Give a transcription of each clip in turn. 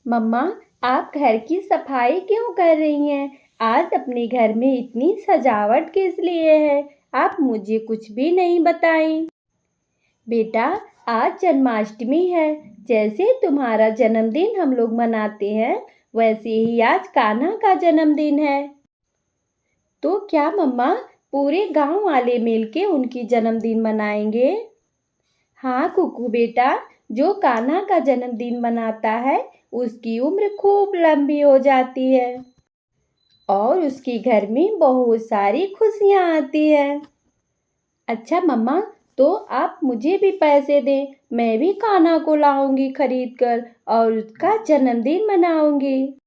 मम्मा, आप घर की सफाई क्यों कर रही हैं? आज अपने घर में इतनी सजावट किस लिए है? आप मुझे कुछ भी नहीं बताई। बेटा, आज जन्माष्टमी है। जैसे तुम्हारा जन्मदिन हम लोग मनाते हैं, वैसे ही आज कान्हा का जन्मदिन है। तो क्या मम्मा, पूरे गांव वाले मिलके उनकी जन्मदिन मनाएंगे? हाँ कुकू बेटा, जो कान्हा का जन्मदिन मनाता है उसकी उम्र खूब लंबी हो जाती है और उसके घर में बहुत सारी खुशियाँ आती है। अच्छा मम्मा, तो आप मुझे भी पैसे दें, मैं भी कान्हा को लाऊंगी खरीद कर और उसका जन्मदिन मनाऊंगी।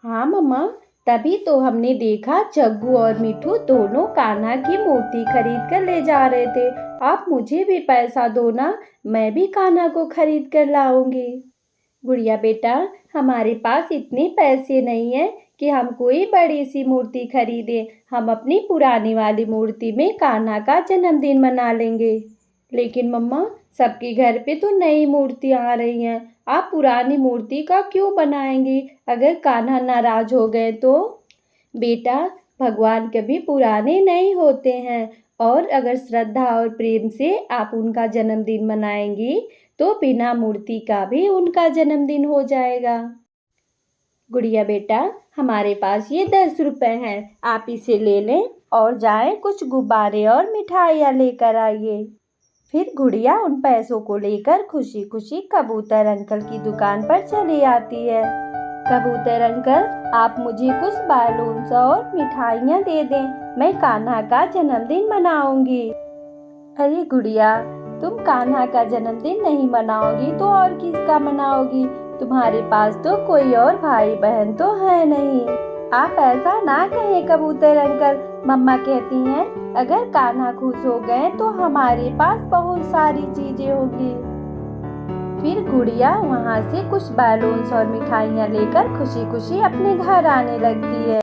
हाँ मम्मा, तभी तो हमने देखा जग्गू और मिठू दोनों कान्हा की मूर्ति खरीद कर ले जा रहे थे। आप मुझे भी पैसा दो ना, मैं भी कान्हा को खरीद कर लाऊंगी। गुड़िया बेटा, हमारे पास इतने पैसे नहीं हैं कि हम कोई बड़ी सी मूर्ति खरीदें। हम अपनी पुरानी वाली मूर्ति में कान्हा का जन्मदिन मना लेंगे। लेकिन मम्मा, सबके घर पे तो नई मूर्तियाँ आ रही हैं। आप पुरानी मूर्ति का क्यों बनाएंगी? अगर कान्हा नाराज हो गए तो? बेटा, भगवान कभी पुराने नहीं होते हैं और अगर श्रद्धा और प्रेम से आप उनका जन्मदिन मनाएंगी तो बिना मूर्ति का भी उनका जन्मदिन हो जाएगा। गुड़िया बेटा, हमारे पास ये 10 रुपए हैं, आप इसे ले लें और जाएं कुछ गुब्बारे और मिठाइयाँ लेकर आइए। फिर गुड़िया उन पैसों को लेकर खुशी खुशी कबूतर अंकल की दुकान पर चली आती है। कबूतर अंकल, आप मुझे कुछ बैलून्स और मिठाइयाँ दे दें, मैं कान्हा का जन्मदिन मनाऊंगी। अरे गुड़िया, तुम कान्हा का जन्मदिन नहीं मनाओगी तो और किसका मनाओगी? तुम्हारे पास तो कोई और भाई बहन तो है नहीं। आप ऐसा ना कहें कबूतर अंकल, मम्मा कहती हैं अगर कान्हा खुश हो गए तो हमारे पास बहुत सारी चीजें होंगी। फिर गुड़िया वहाँ से कुछ बैलून्स और मिठाइयाँ लेकर खुशी खुशी अपने घर आने लगती है।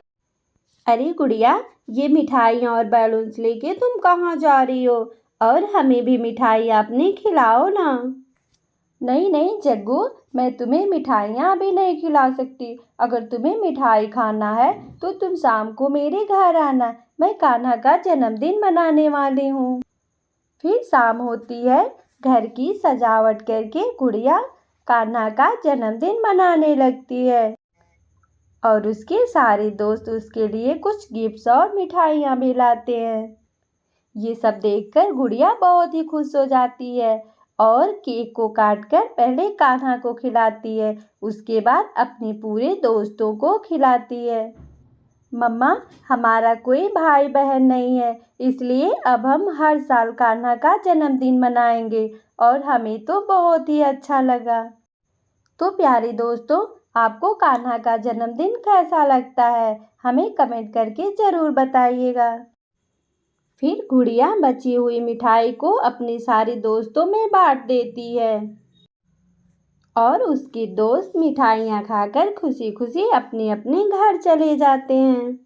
अरे गुड़िया, ये मिठाइयाँ और बैलून्स लेके तुम कहाँ जा रही हो? और हमें भी मिठाई आपने खिलाओ ना। नहीं नहीं जग्गू, मैं तुम्हें मिठाइयाँ अभी नहीं खिला सकती। अगर तुम्हें मिठाई खाना है तो तुम शाम को मेरे घर आना, मैं कान्हा का जन्मदिन मनाने वाली हूँ। फिर शाम होती है, घर की सजावट करके गुड़िया कान्हा का जन्मदिन मनाने लगती है और उसके सारे दोस्त उसके लिए कुछ गिफ्ट्स और मिठाइयाँ भी लाते हैं। ये सब देखकर गुड़िया बहुत ही खुश हो जाती है और केक को काटकर पहले कान्हा को खिलाती है, उसके बाद अपने पूरे दोस्तों को खिलाती है। मम्मा, हमारा कोई भाई बहन नहीं है, इसलिए अब हम हर साल कान्हा का जन्मदिन मनाएंगे और हमें तो बहुत ही अच्छा लगा। तो प्यारे दोस्तों, आपको कान्हा का जन्मदिन कैसा लगता है? हमें कमेंट करके ज़रूर बताइएगा। फिर गुड़िया बची हुई मिठाई को अपने सारे दोस्तों में बांट देती है और उसके दोस्त मिठाइयाँ खाकर खुशी खुशी अपने अपने घर चले जाते हैं।